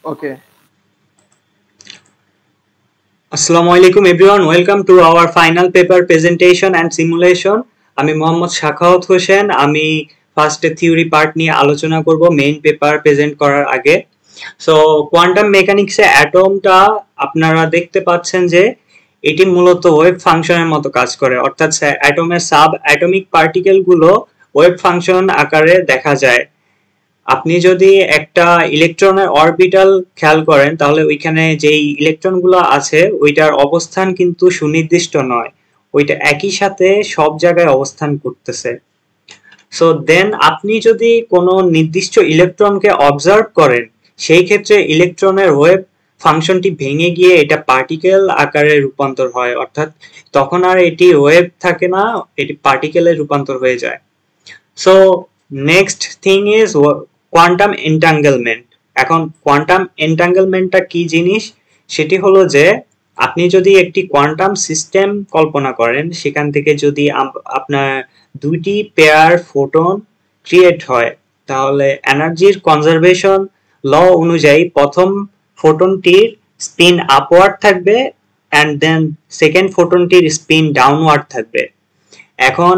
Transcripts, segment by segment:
Okay. Assalamualaikum everyone, welcome to our final paper presentation and simulation. আমি মোহাম্মদ শাখাওয়াত হোসেন। আমি ফার্স্টে theory part নিয়ে আলোচনা করব মেইন পেপার প্রেজেন্ট করার আগে। সো কোয়ান্টাম মেকানিক্সে অ্যাটমটা আপনারা দেখতে পাচ্ছেন যে এটি মূলত ওয়েভ ফাংশনের মতো কাজ করে, অর্থাৎ অ্যাটমের সাব অ্যাটমিক পার্টিকেলগুলো ওয়েভ ফাংশন আকারে দেখা যায়। আপনি যদি একটা ইলেকট্রনের অরবিটাল খেয়াল করেন তাহলে ওইখানে যেই ইলেকট্রনগুলো আছে ওইটার অবস্থান কিন্তু সুনির্দিষ্ট নয়, ওইটা একই সাথে সব জায়গায় অবস্থান করতেছে। সো দেন আপনি যদি কোনো নির্দিষ্ট ইলেকট্রনকে অবজার্ভ করেন সেই ক্ষেত্রে ইলেকট্রনের ওয়েভ ফাংশনটি ভেঙে গিয়ে এটা পার্টিকেল আকারে রূপান্তর হয়, অর্থাৎ তখন আর এটি ওয়েভ থাকে না, এটি পার্টিকেলে রূপান্তর হয়ে যায়। So next thing is quantum entanglement. এখন কোয়ান্টাম এন্টাঙ্গেলমেন্টটা কি জিনিস, সেটি হলো যে আপনি যদি একটি কোয়ান্টাম সিস্টেম কল্পনা করেন, সেখান থেকে যদি আপনার দুইটি পেয়ার ফোটন ক্রিয়েট হয় তাহলে এনার্জির কনজারভেশন ল অনুযায়ী প্রথম ফোটনটির স্পিন আপওয়ার্ড থাকবে অ্যান্ড দেন সেকেন্ড ফোটনটির স্পিন ডাউনওয়ার্ড থাকবে। এখন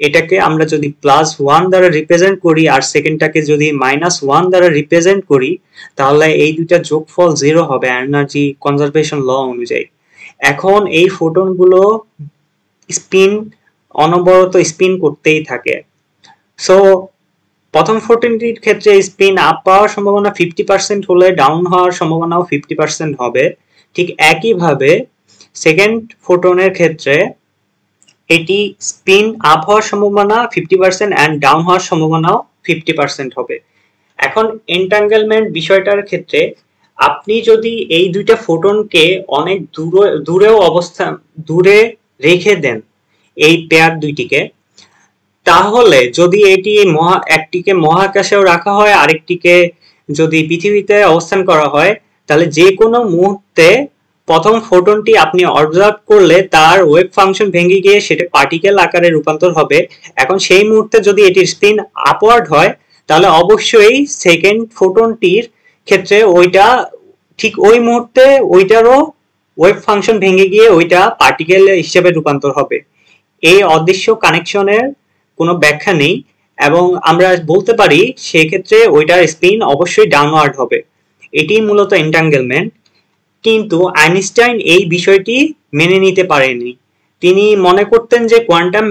এটাকে আমরা যদি +1 দ্বারা রিপ্রেজেন্ট করি আর সেকেন্ডটাকে যদি -1 দ্বারা রিপ্রেজেন্ট করি তাহলে এই দুইটা যোগফল 0 হবে এনার্জি কনজারভেশন ল অনুযায়ী। এখন এই ফোটনগুলো স্পিন অনবরত স্পিন করতেই থাকে। সো প্রথম ফোটনটির ক্ষেত্রে স্পিন আপ পাওয়ার সম্ভাবনা 50% হলে ডাউন হওয়ার সম্ভাবনাও 50% হবে। ঠিক একইভাবে সেকেন্ড ফোটনের ক্ষেত্রে এটি স্পিন আপ হওয়ার সম্ভাবনা 50% এন্ড ডাউন হওয়ার সম্ভাবনাও 50% হবে। এখন এন্টাঙ্গেলমেন্ট বিষয়টার ক্ষেত্রে আপনি যদি এই দুইটা ফোটনকে অনেক দূরে রেখে দেন এই পেয়ার দুইটিকে, তাহলে যদি একটিকে মহাকাশেও রাখা হয় আরেকটিকে যদি পৃথিবীতে অবস্থান করা হয় তাহলে যে কোনো মুহূর্তে প্রথম ফোটনটি আপনি অবজার্ভ করলে তার ওয়েভ ফাংশন ভেঙে গিয়ে সেটা পার্টিকেল আকারে রূপান্তর হবে। এখন সেই মুহূর্তে যদি এটির স্পিন আপওয়ার্ড হয় তাহলে অবশ্যই সেকেন্ড ফোটনটির ক্ষেত্রে ওইটা ঠিক ওই মুহূর্তে ওইটারও ওয়েভ ফাংশন ভেঙে গিয়ে ওইটা পার্টিকেল হিসেবে রূপান্তর হবে। এই অদৃশ্য কানেকশনের কোনো ব্যাখ্যা নেই এবং আমরা বলতে পারি সেক্ষেত্রে ওইটার স্পিন অবশ্যই ডাউনওয়ার্ড হবে। এটি মূলত এন্টাঙ্গেলমেন্ট। কিন্তু আইনস্টাইন এই বিষয়টি মেনে নিতে পারেননি। তিনি মনে করতেন যে কোয়ান্টাম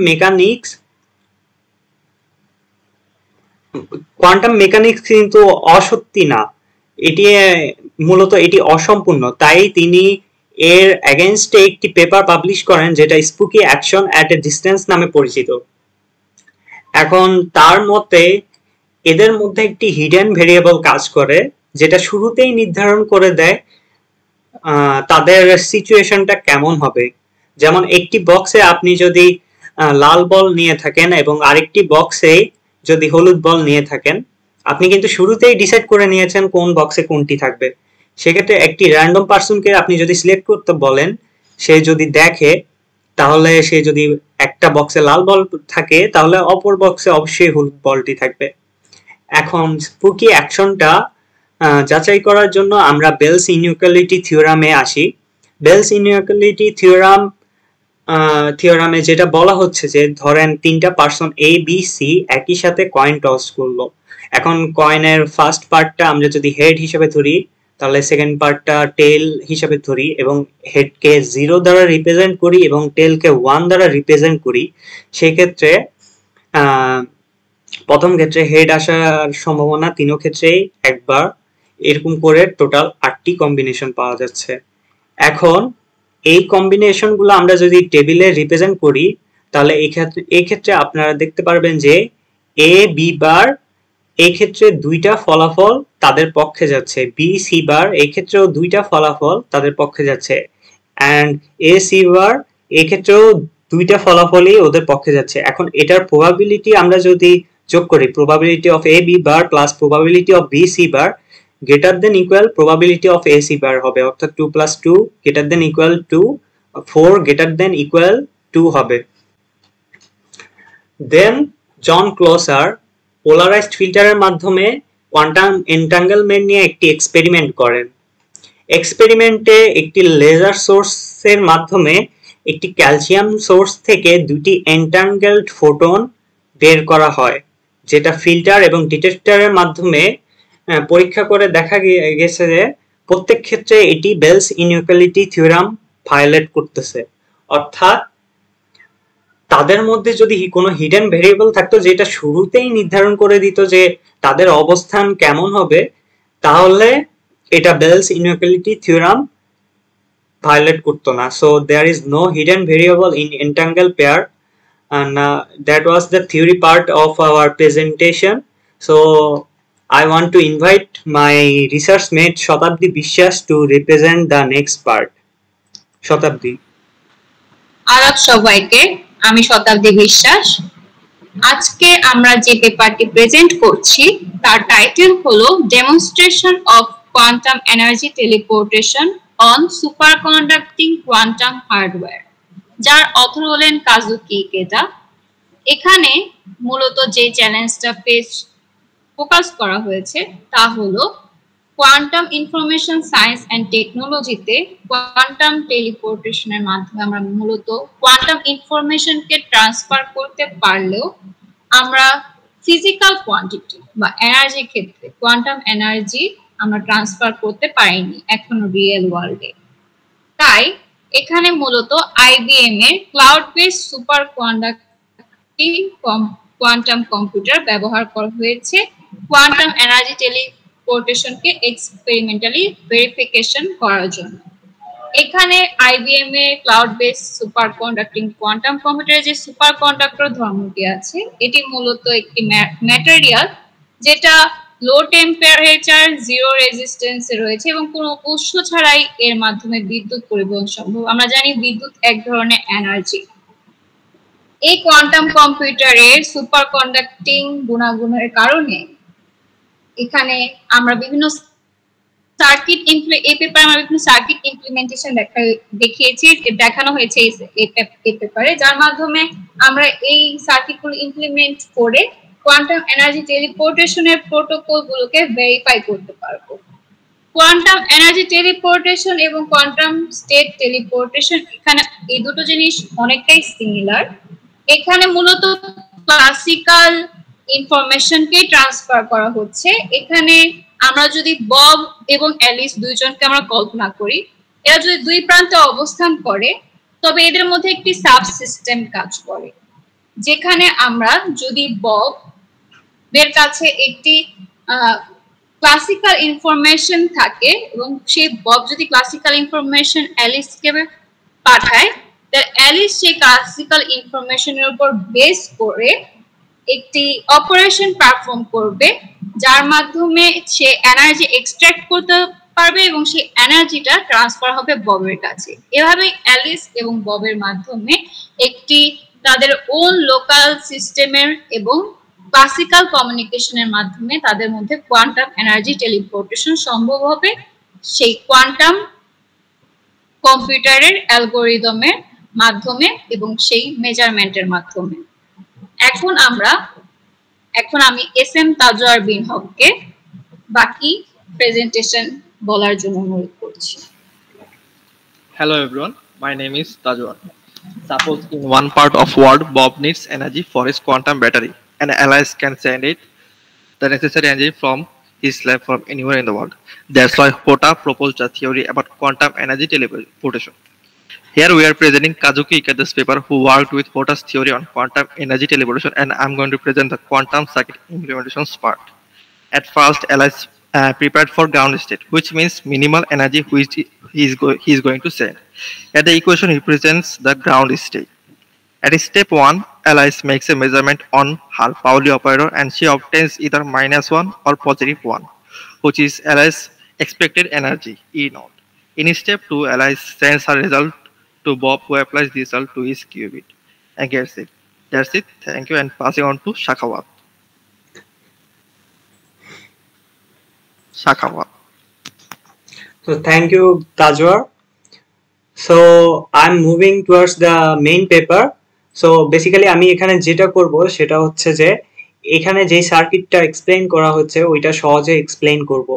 মেকানিক্স কিন্তু অসত্যি না, এটি মূলত এটি অসম্পূর্ণ। তাই তিনি এর এগেইনস্টে একটি পেপার পাবলিশ করেন যেটা spooky action at a distance নামে পরিচিত। এখন তার মতে এদের মধ্যে একটি হিডেন ভেরিয়েবল কাজ করে যেটা শুরুতেই নির্ধারণ করে দেয় তাদের সিচুয়েশনটা কেমন হবে। যেমন একটি বক্সে আপনি যদি লাল বল নিয়ে থাকেন এবং আরেকটি বক্সে যদি হলুদ বল নিয়ে থাকেন, আপনি কিন্তু শুরুতেই ডিসাইড করে নিয়েছেন কোন বক্সে কোনটি থাকবে। সেক্ষেত্রে একটি র্যান্ডম পার্সনকে আপনি যদি সিলেক্ট করতে বলেন, সে যদি দেখে তাহলে সে যদি একটা বক্সে লাল বল থাকে তাহলে অপর বক্সে অবশ্যই হলুদ বলটি থাকবে। এখন স্পুকি অ্যাকশনটা যাচাই করার জন্য আমরা বেলস ইনইকুয়ালিটি থিওরামে আসি। বেলস ইনইকুয়ালিটি থিওরামে যেটা বলা হচ্ছে যে ধরেন তিনটা পার্সন এ বি সি একই সাথে কয়েন টস করলো। এখন কয়েনের ফার্স্ট পার্টটা আমরা যদি হেড হিসেবে ধরি তাহলে সেকেন্ড পার্টটা টেল হিসেবে ধরি এবং হেডকে 0 দ্বারা রিপ্রেজেন্ট করি এবং টেলকে 1 দ্বারা রিপ্রেজেন্ট করি, সেই ক্ষেত্রে প্রথম ক্ষেত্রে হেড আসার সম্ভাবনা তিনও ক্ষেত্রেই একবার, এরকম করে টোটাল 8টি কম্বিনেশন পাওয়া যাচ্ছে। এখন এই কম্বিনেশনগুলো আমরা যদি টেবিলে রিপ্রেজেন্ট করি তাহলে এই ক্ষেত্রে আপনারা দেখতে পারবেন যে এ বি বার এই ক্ষেত্রে দুইটা ফলাফল তাদের পক্ষে যাচ্ছে, বি সি বার এই ক্ষেত্রেও দুইটা ফলাফল তাদের পক্ষে যাচ্ছে, অ্যান্ড এ সি বার এই ক্ষেত্রেও দুইটা ফলাফলই ওদের পক্ষে যাচ্ছে। এখন এটার প্রবাবিলিটি আমরা যদি যোগ করি, probability of a b bar plus probability of b c bar greater than equal probability of a c bar হবে, অর্থাৎ 2 plus 2 greater than equal to 4 greater than equal 2 হবে। দেন জন ক্লোসার পোলারাইজড ফিল্টারের মাধ্যমে কোয়ান্টাম এন্টাঙ্গেলমেন্ট নিয়ে একটি এক্সপেরিমেন্ট করেন। এক্সপেরিমেন্টে একটি লেজার সোর্সের মাধ্যমে একটি ক্যালসিয়াম সোর্স থেকে দুটি এন্টাঙ্গেলড ফোটন বের করা হয়, যেটা ফিল্টার এবং ডিটেক্টরের মাধ্যমে পরীক্ষা করে দেখা গেছে যে প্রত্যেক ক্ষেত্রে এটি বেলস ইনইকুয়ালিটি থিওরাম ভায়োলেট করতেছে। অর্থাৎ তাদের মধ্যে যদি কোনো হিডেন ভেরিয়েবল থাকতো যেটা শুরুতেই নির্ধারণ করে দিত যে তাদের অবস্থান কেমন হবে, তাহলে এটা বেলস ইনইকুয়ালিটি থিওরাম ভায়োলেট করতো না। So there is no hidden variable in entangled pair, and that was the theory part of our presentation. So I want to invite my research mate Shatabdi Bishwas to represent the next part. Shatabdi. আদাব সবাইকে, আমি শতাব্দী বিশ্বাস। আজকে আমরা যে পেপারটি present করছি তার title হলো demonstration of quantum energy teleportation on superconducting quantum hardware, যার অথর হলেন কাজুকি ইকেদা। এখানে মূলত যে চ্যালেঞ্জটা ফোকাস করা হয়েছে তা হলো কোয়ান্টাম ইনফরমেশন সায়েন্স অ্যান্ড টেকনোলজিতে কোয়ান্টাম টেলিপোর্টেশনের মাধ্যমে আমরা মূলত কোয়ান্টাম ইনফরমেশনকে ট্রান্সফার করতে পারলেও আমরা ফিজিক্যাল কোয়ান্টিটি বা এনার্জির ক্ষেত্রে কোয়ান্টাম এনার্জি আমরা ট্রান্সফার করতে পারিনি এখনো রিয়েল ওয়ার্ল্ডে। তাই এখানে মূলত আইবিএম এর cloud base super conducting quantum computer ব্যবহার করা হয়েছে কোয়ান্টাম এনার্জি টেলিপোর্টেশনকে এক্সপেরিমেন্টালি ভেরিফিকেশন করার জন্য। এখানে আইবিএম এর cloud base super conducting quantum কম্পিউটারের যে সুপার কন্ডাক্টর ধর্মটি আছে, এটি মূলত একটি ম্যাটেরিয়াল যেটা লো টেম্পারেচার, জিরো রেজিস্ট্যান্সে রয়েছে এবং কোনো উৎস ছাড়াই এর মাধ্যমে বিদ্যুৎ পরিবহন সম্ভব। আমরা জানি বিদ্যুৎ এক ধরনের এনার্জি। এই কোয়ান্টাম কম্পিউটারের সুপার কন্ডাক্টিং গুণাগুণের কারণে এখানে আমরা বিভিন্ন সার্কিট এই পেপারে আমরা বিভিন্ন সার্কিট ইমপ্লিমেন্টেশন দেখিয়েছি, দেখানো হয়েছে এই পেপারে, যার মাধ্যমে আমরা এই সার্কিটগুলো ইমপ্লিমেন্ট করে কোয়ান্টাম এনার্জি টেলিপোর্টেশনের প্রোটোকল গুলোকে ভেরিফাই করতে পারবো। কোয়ান্টাম এনার্জি টেলিপোর্টেশন এবং কোয়ান্টাম স্টেট টেলিপোর্টেশন, এখানে এই দুটো জিনিস অনেকটাই সিমিলার। এখানে মূলত ক্লাসিক্যাল ইনফরমেশনকে ট্রান্সফার করা হচ্ছে। এখানে আমরা যদি বব এবং অ্যালিস দুইজনকে আমরা কল্পনা করি, এরা যদি দুই প্রান্তে অবস্থান করে তবে এদের মধ্যে একটি সাব সিস্টেম কাজ করে, যেখানে আমরা যদি বব এর কাছে একটি ক্লাসিক্যাল ইনফরমেশন থাকে এবং সেই বব যদি ক্লাসিক্যাল ইনফরমেশন অ্যালিসকে পাঠায়, তার অ্যালিস সেই ক্লাসিক্যাল ইনফরমেশনের উপর বেস করে একটি অপারেশন পারফর্ম করবে, যার মাধ্যমে সে এনার্জি এক্সট্রাক্ট করতে পারবে এবং সেই এনার্জিটা ট্রান্সফার হবে ববের কাছে। এভাবে অ্যালিস এবং ববের মাধ্যমে একটি তাদের ওন লোকাল সিস্টেমের এবং ক্লাসিক্যাল কমিউনিকেশনের মাধ্যমে তাদের মধ্যে কোয়ান্টাম এনার্জি টেলিপোর্টেশন সম্ভব হবে সেই কোয়ান্টাম কম্পিউটারের অ্যালগরিদমের মাধ্যমে এবং সেই মেজারমেন্টের মাধ্যমে। এখন আমি এস এম তাজওয়ার বিন হককে বাকি প্রেজেন্টেশন বলার জন্য অনুরোধ করছি। Hello everyone, my name is Tajwar. Suppose in one part of world Bob needs energy for his quantum battery and Alice can send it the necessary energy from his lab from anywhere in the world. That's why Hota proposed a theory about quantum energy teleportation. Here we are presenting Kazuki Ikeda's paper who worked with Hota's theory on quantum energy teleportation, and I'm going to present the quantum circuit implementation part. At first, Alice prepared for ground state, which means minimal energy which he is going to send. At the equation represents the ground state. At step 1, Alice makes a measurement on her Pauli operator and she obtains either -1 or +1, which is Alice's expected energy, E naught. In step 2, Alice sends her result to Bob, who applies the result to his qubit and gets it. That's it. Thank you, and passing on to Shakhawat. So thank you, Tajwar. So I'm moving towards the main paper. So basically আমি এখানে যেটা করব সেটা হচ্ছে যে এখানে যে সার্কিটটা এক্সপ্লেইন করা হচ্ছে ওইটা সহজে এক্সপ্লেইন করব।